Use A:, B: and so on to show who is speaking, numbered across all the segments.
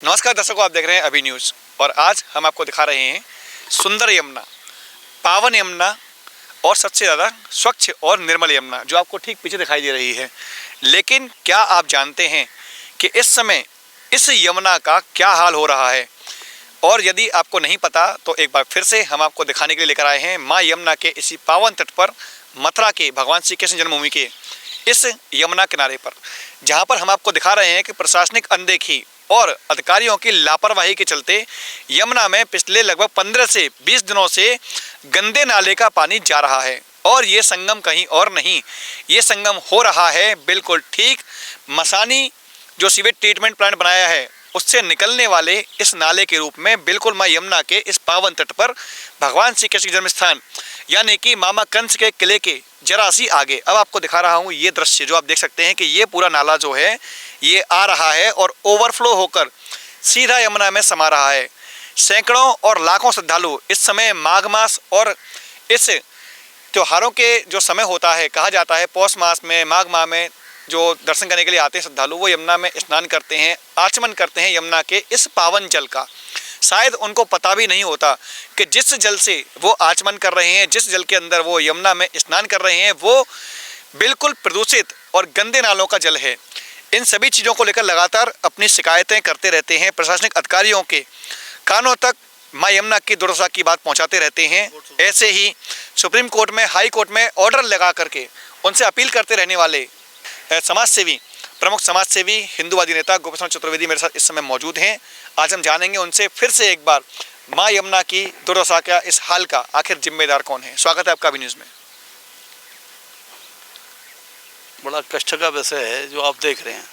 A: नमस्कार दर्शकों, आप देख रहे हैं अभी न्यूज़ और आज हम आपको दिखा रहे हैं सुंदर यमुना, पावन यमुना और सबसे ज़्यादा स्वच्छ और निर्मल यमुना जो आपको ठीक पीछे दिखाई दे रही है। लेकिन क्या आप जानते हैं कि इस समय इस यमुना का क्या हाल हो रहा है? और यदि आपको नहीं पता तो एक बार फिर से हम आपको दिखाने के लिए लेकर आए हैं माँ यमुना के इसी पावन तट पर, मथुरा के भगवान श्री कृष्ण जन्मभूमि के इस यमुना किनारे पर, जहाँ पर हम आपको दिखा रहे हैं कि प्रशासनिक अनदेखी और अधिकारियों की लापरवाही के चलते यमुना में पिछले लगभग 15 से 20 दिनों से गंदे नाले का पानी जा रहा है। और ये संगम कहीं और नहीं, ये संगम हो रहा है बिल्कुल ठीक मसानी जो सीवेज ट्रीटमेंट प्लांट बनाया है उससे निकलने वाले इस नाले के रूप में बिल्कुल माँ यमुना के इस पावन तट पर भगवान श्री कृष्ण जन्म स्थान यानी कि मामा कंस के किले के जरा सी आगे अब आपको दिखा रहा हूँ ये दृश्य जो आप देख सकते हैं कि ये पूरा नाला जो है ये आ रहा है और ओवरफ्लो होकर सीधा यमुना में समा रहा है। सैकड़ों और लाखों श्रद्धालु इस समय माघ मास और इस त्योहारों के जो समय होता है, कहा जाता है पौष मास में, माघ माह में जो दर्शन करने के लिए आते हैं श्रद्धालु, वो यमुना में स्नान करते हैं, आचमन करते हैं यमुना के इस पावन जल का। शायद उनको पता भी नहीं होता कि जिस जल से वो आचमन कर रहे हैं, जिस जल के अंदर वो यमुना में स्नान कर रहे हैं, वो बिल्कुल प्रदूषित और गंदे नालों का जल है। इन सभी चीज़ों को लेकर लगातार अपनी शिकायतें करते रहते हैं, प्रशासनिक अधिकारियों के कानों तक माँ यमुना की दुर्दशा की बात पहुंचाते रहते हैं। ऐसे ही सुप्रीम कोर्ट में, हाई कोर्ट में ऑर्डर लगा करके उनसे अपील करते रहने वाले समाजसेवी, प्रमुख समाजसेवी हिंदूवादी नेता गोपी चंद्र चतुर्वेदी मेरे साथ इस समय मौजूद हैं। आज हम जानेंगे उनसे फिर से एक बार माँ यमुना की दुर्दशा का, इस हाल का आखिर जिम्मेदार कौन है। स्वागत है आपका अभी न्यूज़ में।
B: बड़ा कष्ट का विषय है जो आप देख रहे हैं।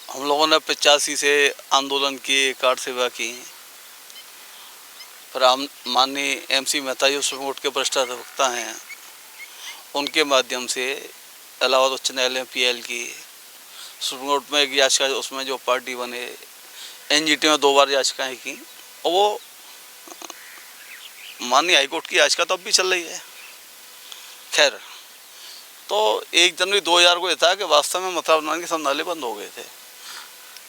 B: हम लोगों ने 85 से आंदोलन किए, कार्ड सेवा की, पर माननीय MC मेहता जो सुप्रीम कोर्ट के वरिष्ठ अधिवक्ता हैं, उनके माध्यम से इलाहाबाद उच्च न्यायालय PL की, सुप्रीम कोर्ट में एक याचिका, उसमें जो पार्टी बने, NGT में 2 बार याचिकाएँ की और वो माननीय हाईकोर्ट की याचिका तो अब भी चल रही है। खैर, तो 1 जनवरी 2000 को ये था कि वास्तव में मथुरा बनाने के सब नाले बंद हो गए थे।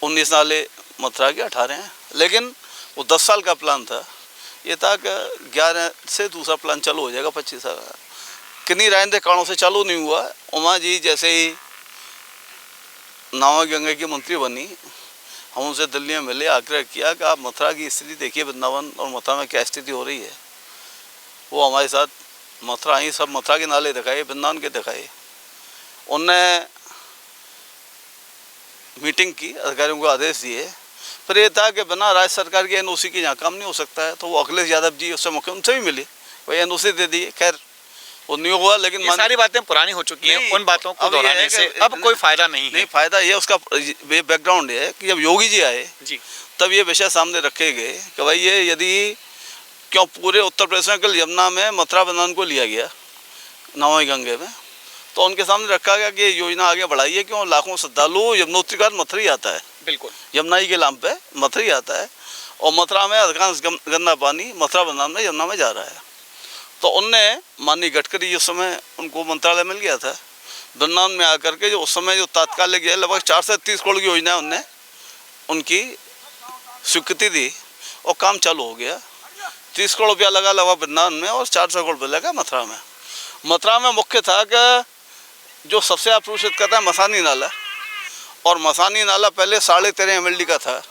B: 19 नाले मथुरा के, 18 हैं, लेकिन वो 10 साल का प्लान था। ये था कि 11 से दूसरा प्लान चालू हो जाएगा 25 साल। किन्हीं राजनीतिक कारणों से चालू नहीं हुआ। उमा जी जैसे ही नमामि गंगे की मंत्री बनी, हम उनसे दिल्ली में मिले, आग्रह किया कि आप मथुरा की स्थिति देखिए, वृंदावन और मथुरा में क्या स्थिति हो रही है। वो हमारे साथ मथुरा ही, सब मथुरा के नाले दिखाए, वृंदावन के दिखाए। उनने मीटिंग की, अधिकारियों को आदेश दिए। फिर ये था कि बिना राज्य सरकार की NOC के यहाँ काम नहीं हो सकता है। तो वो अखिलेश यादव जी उससे मुख्य, उनसे भी मिली, भाई NOC दे दी। खैर वो नहीं हुआ, लेकिन
A: ये सारी बातें पुरानी हो चुकी हैं, उन बातों को दोहराने से अब कोई फायदा नहीं है।
B: फायदा ये उसका बैकग्राउंड है कि जब योगी जी आए
A: जी,
B: तब ये विषय सामने रखे गए कि भाई ये यदि क्यों पूरे उत्तर प्रदेश में कल यमुना में मथुरा वृंदावन को लिया गया, नमामि गंगे में, तो उनके सामने रखा गया कि ये योजना आगे बढ़ाइए, क्यों लाखों श्रद्धालु यमुनोत्री का मथुरा ही आता है।
A: बिल्कुल,
B: यमुना ही के नाम पे मथुरा ही आता है और मथुरा में अधिकांश गंदा पानी मथुरा वृंदावन में यमुना में जा रहा है। तो उनने माननीय गडकरी जिस समय उनको मंत्रालय मिल गया था, वृंदावन में आकर के जो उस समय जो तात्कालिक लगभग 4 से 30 करोड़ की योजना उनने उनकी स्वीकृति दी और काम चालू हो गया। 30 करोड़ रुपया लगा लगभग वृंदावन में और 400 करोड़ रुपया लगा मथुरा में। मथुरा में मुख्य था कि जो सबसे प्रदूषित करता है मसानी नाला, और मसानी नाला पहले 13.5 MLD का था।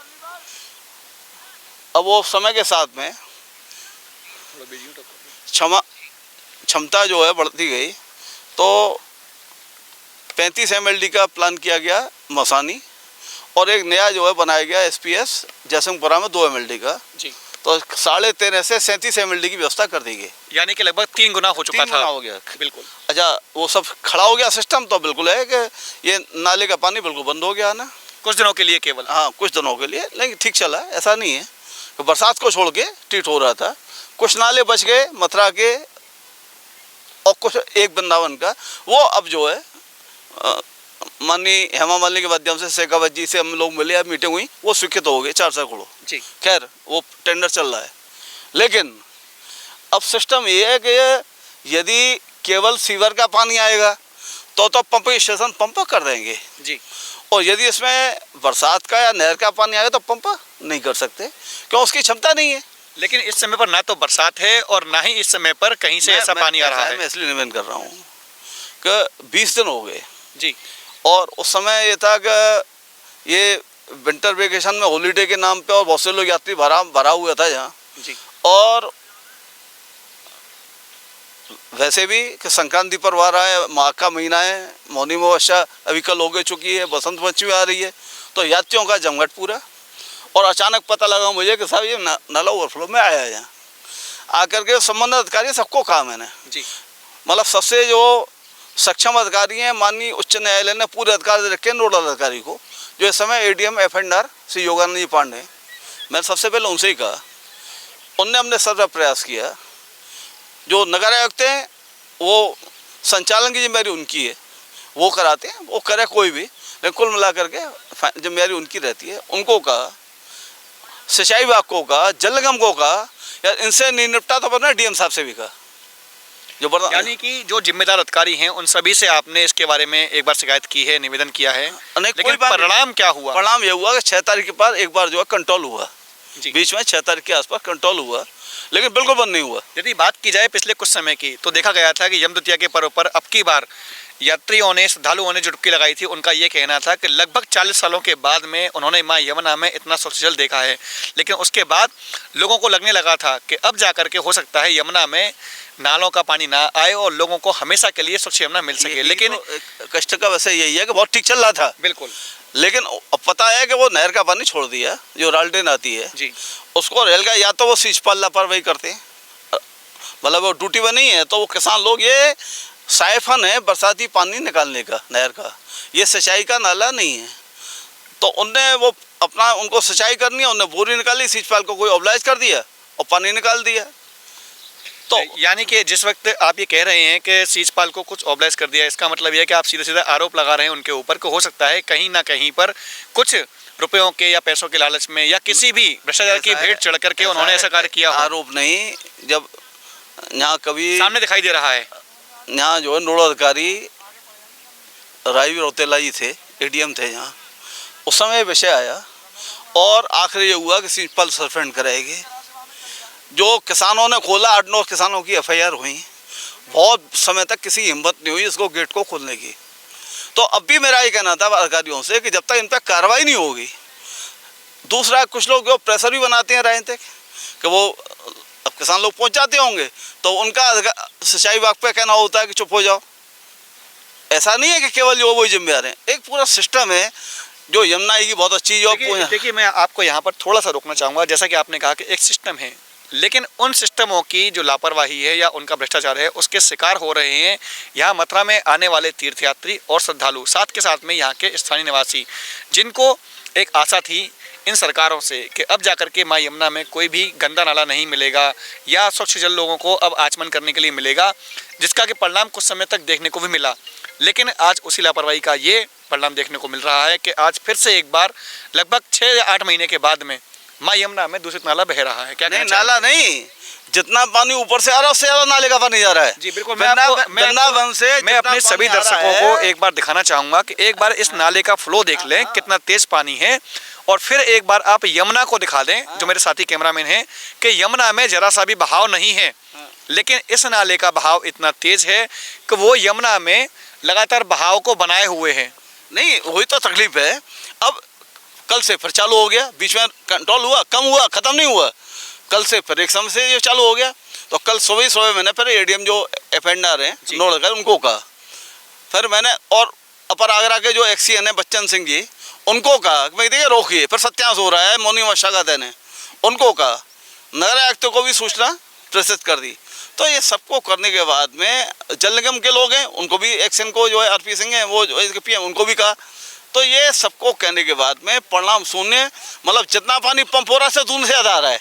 B: अब वो समय के साथ में क्षमता जो है बढ़ती गई, तो 35 MLD का प्लान किया गया मसानी, और एक नया जो है बनाया गया SPS जयसिंहपुरा में 2 MLD का जी। तो 13.5 से 37 MLD की व्यवस्था कर दी गई,
A: यानी कि लगभग 3 गुना हो चुका था।
B: हो गया
A: बिल्कुल।
B: अच्छा, वो सब खड़ा हो गया सिस्टम, तो बिल्कुल है कि ये नाले का पानी बिल्कुल बंद हो गया ना,
A: कुछ दिनों के लिए केवल।
B: हाँ, कुछ दिनों के लिए, लेकिन ठीक चला, ऐसा नहीं है कि बरसात को छोड़ के ट्रीट हो रहा था। कुछ नाले बच गए मथुरा के और कुछ एक वृंदावन का। वो अब जो है माननीय हेमा मालिनी के माध्यम से शेखावत जी से हम लोग मिले, अब मीटिंग हुई, वो स्वीकृत हो गए 400 करोड़ जी। खैर वो टेंडर चल रहा है, लेकिन अब सिस्टम ये है कि यदि केवल सीवर का पानी आएगा तो पंप स्टेशन पंप कर देंगे
A: जी।
B: और यदि इसमें बरसात का या नहर का पानी आएगा तो पंप नहीं कर सकते, क्यों? उसकी क्षमता नहीं है।
A: लेकिन इस समय पर ना तो बरसात है और ना ही इस समय पर कहीं से ऐसा पानी आ रहा है।
B: मैं इसलिए निवेदन कर रहा हूँ कि 20 दिन हो गए
A: जी।
B: और उस समय ये था कि ये विंटर वेकेशन में हॉलीडे के नाम पे और बहुत से लोग यात्री भरा हुआ था यहाँ
A: जी।
B: और वैसे भी कि संक्रांति पर्व आ रहा है, माघ का महीना है, मौनी अमावस्या अभी कल हो गई चुकी है, बसंत पंचमी आ रही है, तो यात्रियों का जमघट पूरा। और अचानक पता लगा मुझे कि साहब ये नाला ओवरफ्लो में आया है। यहाँ आकर के संबंधित अधिकारी सबको कहा मैंने
A: जी,
B: मतलब सबसे जो सक्षम अधिकारी हैं, माननीय उच्च न्यायालय ने पूरे अधिकार दे रखे नोडल अधिकारी को, जो इस समय एडीएम एफएनआर श्री योगानंद जी पांडे, मैंने सबसे पहले उनसे ही कहा। उनने हमने सर्व प्रयास किया। जो नगर आयुक्त हैं वो संचालन की जिम्मेदारी उनकी है, वो कराते हैं, वो करे कोई भी, लेकिन कुल मिला करके जिम्मेदारी उनकी रहती है। उनको कहा, सिंचाई विभाग को कहा, जल निगम को कहा, यार इनसे नहीं निपटा तो अपना डीएम साहब से भी कहा। जो
A: यानी कि जो जिम्मेदार अधिकारी हैं उन सभी से आपने इसके बारे में एक बार शिकायत की है, निवेदन किया है, लेकिन परिणाम क्या हुआ?
B: परिणाम ये हुआ कि 6 तारीख के बाद एक बार जो है कंट्रोल हुआ, बीच में 6 तारीख के आसपास कंट्रोल हुआ, लेकिन बिल्कुल बंद नहीं हुआ।
A: यदि बात की जाए पिछले कुछ समय की तो देखा गया था कि यम द्वितीया के पर्व पर अब की बार यात्रियों ने, श्रद्धालुओं ने जो डुबकी लगाई थी, उनका ये कहना था कि लगभग 40 सालों के बाद में उन्होंने माँ यमुना में इतना स्वच्छ जल देखा है। लेकिन उसके बाद लोगों को लगने लगा था कि अब जाकर के हो सकता है यमुना में नालों का पानी ना आए और लोगों को हमेशा के लिए स्वच्छ यमुना मिल सके। लेकिन
B: तो कष्ट का वैसे यही है कि बहुत ठीक चल रहा था,
A: बिल्कुल,
B: लेकिन अब पता है कि वो नहर का पानी छोड़ दिया, जो राल्टेन आती है
A: जी,
B: उसको रेल का, या तो वो सींचपाल लापरवाही करते हैं, मतलब वो ड्यूटी में नहीं है, तो वो किसान लोग, ये साइफन है बरसाती पानी निकालने का नहर का, ये सिंचाई का नाला नहीं है, तो उनने वो अपना, उनको सिंचाई करनी है, उनने बोरी निकाली, सींचपाल को कोई ऑब्लाइज कर दिया और पानी निकाल दिया।
A: तो यानी कि जिस वक्त आप ये कह रहे हैं कि सीजपाल को कुछ ऑब्लाइज कर दिया, इसका मतलब ये है कि आप सीधे सीधे आरोप लगा रहे हैं उनके ऊपर कि हो सकता है कहीं ना कहीं पर कुछ रुपयों के या पैसों के लालच में या किसी भी भ्रष्टाचार की भेंट चढ़ करके उन्होंने ऐसा कार्य किया हो।
B: आरोप नहीं, जब यहाँ कभी
A: सामने दिखाई दे रहा है,
B: यहाँ जो है नोडल अधिकारी राजीव रौतेला जी थे, एडीएम थे यहाँ, उस समय विषय आया और आखिर ये हुआ कि सीजपाल सस्पेंड कराएंगे। जो किसानों ने खोला, 8-9 किसानों की एफआईआर हुई, बहुत समय तक किसी हिम्मत नहीं हुई इसको गेट को खोलने की। तो अब भी मेरा ये कहना था अधिकारियों से कि जब तक इन पर कार्रवाई नहीं होगी, दूसरा कुछ लोग जो प्रेशर भी बनाते हैं राजनीतिक कि वो अब किसान लोग पहुंच जाते होंगे तो उनका सिंचाई विभाग पे कहना होता है कि चुप हो जाओ। ऐसा नहीं है कि केवल जो वही जिम्मेदार हैं, एक पूरा सिस्टम है जो यमुना की बहुत अच्छी जो।
A: देखिए मैं आपको यहाँ पर थोड़ा सा रोकना चाहूँगा। जैसा कि आपने कहा कि एक सिस्टम है, लेकिन उन सिस्टमों की जो लापरवाही है या उनका भ्रष्टाचार है उसके शिकार हो रहे हैं यहाँ मथुरा में आने वाले तीर्थयात्री और श्रद्धालु, साथ के साथ में यहाँ के स्थानीय निवासी, जिनको एक आशा थी इन सरकारों से कि अब जाकर के माँ यमुना में कोई भी गंदा नाला नहीं मिलेगा या स्वच्छ जल लोगों को अब आचमन करने के लिए मिलेगा, जिसका कि परिणाम कुछ समय तक देखने को भी मिला। लेकिन आज उसी लापरवाही का ये परिणाम देखने को मिल रहा है कि आज फिर से एक बार लगभग 6 या 8 महीने के बाद में माँ यमुना में दूषित नाला बह रहा है। क्या
B: नहीं, नाला नहीं, जितना पानी ऊपर से आ रहा है उससे ज्यादा नाले का पानी जा रहा है।
A: जी बिल्कुल, मैं अपने सभी दर्शकों को एक बार दिखाना चाहूंगा कि एक बार इस नाले का फ्लो देख लें कितना तेज पानी है, और फिर एक बार आप यमुना को दिखा दें, जो मेरे साथी कैमरामैन हैं, कि यमुना में जरा सा भी बहाव नहीं है, लेकिन इस नाले का बहाव इतना तेज है कि वो यमुना में लगातार बहाव को बनाए हुए है।
B: नहीं, वही तो तकलीफ है। अब कल से फिर चालू हो गया, बीच में कंट्रोल हुआ, कम हुआ, खत्म नहीं हुआ, कल से फिर एक समय से ये चालू हो गया। तो कल सुबह मैंने फिर एडीएम जो एफएनआर हैं नोडल उनको कहा, फिर मैंने और अपर आगरा के जो एक्सीएन है बच्चन सिंह जी, उनको कहा कि भाई देखिए रोकिए, फिर सत्यानाश हो रहा है, मौनी अमावस्या का दिन है, उनको कहा, नगर आयुक्त को भी सूचना प्रेषित कर दी। तो ये सबको करने के बाद में जल निगम के लोग हैं, उनको भी एक्शन को जो है आरपी सिंह हैं वो जो पीएम, उनको भी कहा। तो ये सबको कहने के बाद में परिणाम शून्य, मतलब जितना पानी पंप हो रहा है से दूर से ज्यादा आ रहा है,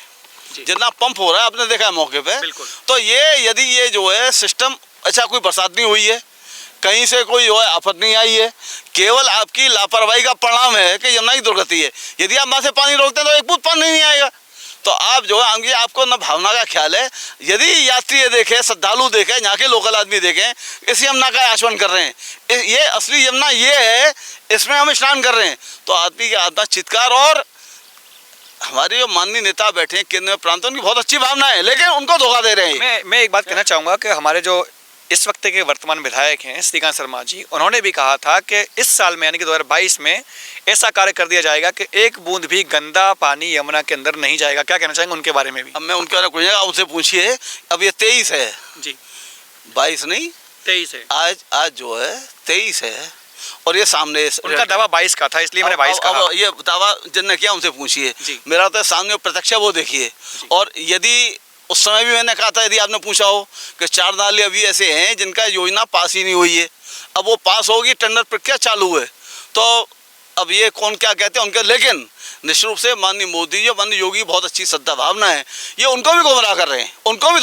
B: जितना पंप हो रहा है आपने देखा है मौके पे। तो ये यदि ये जो है सिस्टम, अच्छा कोई बरसात नहीं हुई है, कहीं से कोई जो है आफत नहीं आई है, केवल आपकी लापरवाही का परिणाम है कि यमुना की दुर्गति है। यदि आप वहाँ से पानी रोकते हैं तो एक बूंद पानी नहीं आएगा। तो आप जो है आगे आपको ना भावना का ख्याल है, यदि यात्री ये देखें, श्रद्धालु देखें, यहाँ के लोकल आदमी देखें, इस यमुना का आचमन कर रहे हैं, ये असली यमुना ये है, इसमें हम स्नान कर रहे हैं, तो आदमी की आत्मा चित्कार। और हमारे जो माननीय नेता बैठे हैं केंद्र में प्रांत, उनकी बहुत अच्छी भावना है, लेकिन उनको धोखा दे रहे हैं।
A: मैं एक बात कहना चाहूँगा कि हमारे जो इस वक्त के वर्तमान विधायक हैं श्रीकांत शर्मा जी, उन्होंने भी कहा था कि इस साल में यानी कि 2022 में ऐसा कार्य कर दिया जाएगा कि एक बूंद भी गंदा पानी यमुना के अंदर नहीं जाएगा। क्या कहना चाहेंगे उनके बारे में भी?
B: अब मैं उनके बारे में पूछेगा, उनसे पूछिए। अब ये 23 है
A: जी,
B: 22 नहीं
A: 23 है
B: आज जो है 23 है, और ये सामने
A: उनका दावा 22 का था, इसलिए मैंने 22 कहा।
B: अब ये दावा जिनने किया उनसे पूछिए, मेरा तो सामने प्रत्यक्ष है, वो देखिए। और यदि उस समय भी मैंने कहा था, यदि आपने पूछा हो कि 4 नाले अभी ऐसे हैं जिनका योजना पास ही नहीं हुई है, अब वो पास होगी, टेंडर प्रक्रिया चालू है, तो अब ये कौन क्या कहते हैं उनके। लेकिन निश्चित रूप से माननीय मोदी जी, माननीय योगी बहुत अच्छी श्रद्धा भावना है, ये उनको भी गुमराह कर रहे हैं, उनको भी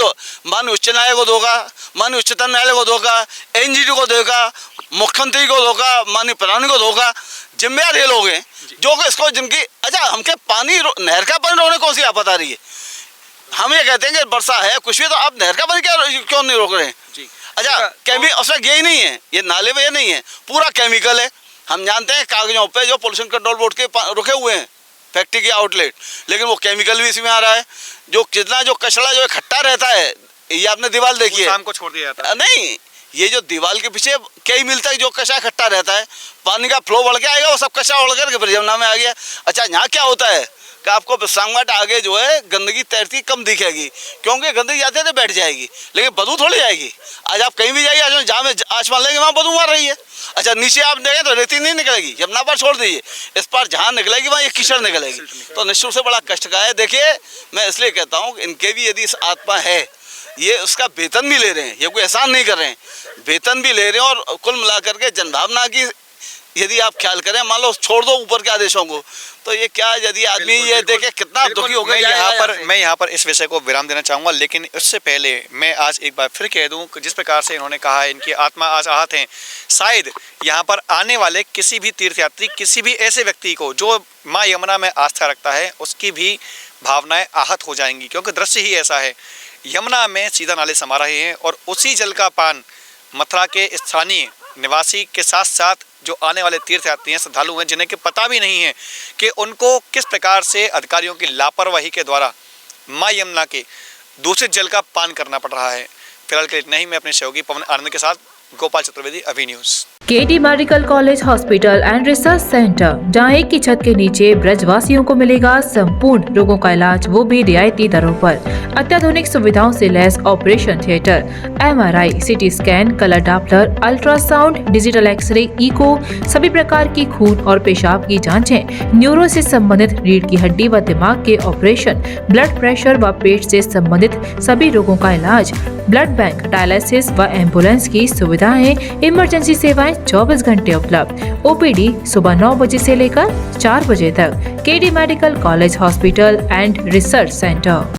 B: माननीय उच्च न्यायालय को धोखा, माननीय उच्चतम न्यायालय को धोखा, एनजीटी को धोखा, मुख्यमंत्री को धोखा, माननीय प्रधानमंत्री को धोखा। जिम्मेदार ये लोग हैं जो कि इसको जिनकी अच्छा हमके पानी नहर का पानी रोकने कौन सी आफत आ रही है। हम ये कहते हैं कि वर्षा है कुछ भी, तो आप नहर का पानी क्यों नहीं रोक रहे हैं जी? अच्छा केमिकल उसमें ये ही नहीं है, ये नाले में ये नहीं है, पूरा केमिकल है। हम जानते हैं कागजों पे जो पोल्यूशन कंट्रोल बोर्ड के रुके हुए हैं फैक्ट्री के आउटलेट, लेकिन वो केमिकल भी इसमें आ रहा है। जो कितना जो कचरा जो इकट्ठा रहता है, ये आपने दीवार देखी है,
A: शाम को छोड़ दिया जाता है।
B: नहीं, ये जो दीवार के पीछे क्या ही मिलता है, जो कचरा इकट्ठा रहता है, पानी का फ्लो बढ़ के आएगा, वो सब कचरा उड़ करके फिर यमुना में आ गया। अच्छा यहाँ क्या होता है कि आपको विश्राम घाट आगे जो है गंदगी तैरती कम दिखेगी, क्योंकि गंदगी जाते थे बैठ जाएगी, लेकिन बदबू थोड़ी जाएगी। आज आप कहीं भी जाइए, जहाँ में आसमान लेंगे वहाँ बदबू मार रही है। अच्छा नीचे आप देखें तो रेती नहीं निकलेगी, यमुना पर छोड़ दीजिए, इस पर जहाँ निकलेगी वहाँ ये कीचड़ निकलेगी, तो निश्चित रूप से बड़ा कष्ट का है। देखिए मैं इसलिए कहता हूँ इनके भी यदि इस आत्मा है, ये उसका वेतन भी ले रहे हैं, ये कोई एहसान नहीं कर रहे हैं, वेतन भी ले रहे हैं। और कुल मिलाकर के जनभावना की यदि आप ख्याल करें, मान लो छोड़ दो ऊपर के आदेशों को, तो ये क्या यदि आदमी ये देखे कितना दुखी हो गया।
A: मैं यहाँ पर इस विषय को विराम देना चाहूँगा, लेकिन उससे पहले मैं आज एक बार फिर कह दूँ कि जिस प्रकार से इन्होंने कहा है इनकी आत्मा आज आहत हैं, शायद यहाँ पर आने वाले किसी भी तीर्थयात्री, किसी भी ऐसे व्यक्ति को जो माँ यमुना में आस्था रखता है, उसकी भी भावनाएं आहत हो जाएंगी, क्योंकि दृश्य ही ऐसा है। यमुना में सीधा नाले समा रहे हैं और उसी जल का पान मथुरा के स्थानीय निवासी के साथ साथ जो आने वाले तीर्थयात्री हैं, श्रद्धालु हैं, जिन्हें कि पता भी नहीं है कि उनको किस प्रकार से अधिकारियों की लापरवाही के द्वारा माँ यमुना के दूषित जल का पान करना पड़ रहा है। फिलहाल के लिए इतना ही। मैं अपने सहयोगी पवन आनंद के साथ गोपाल चतुर्वेदी, अभी news.
C: KD medical college hospital and research centre, जहां एक की छत के नीचे ब्रजवासियों को मिलेगा संपूर्ण रोगों का इलाज, वो भी रियायती दरों पर। अत्याधुनिक सुविधाओं से लैस operation theatre, MRI, CT scan, colour doppler, ultrasound, digital xray, echo, सभी प्रकार की खून और पेशाब की जांचें, न्यूरो से संबंधित रीढ़ की हड्डी व दिमाग के ऑपरेशन, ब्लड प्रेशर व पेट से संबंधित सभी रोगों का इलाज, ब्लड बैंक, डायलिसिस व एम्बुलेंस की सुविधाएं, इमरजेंसी सेवाएं 24 घंटे उपलब्ध। OPD सुबह 9 बजे से लेकर 4 बजे तक। KD medical college hospital and research centre.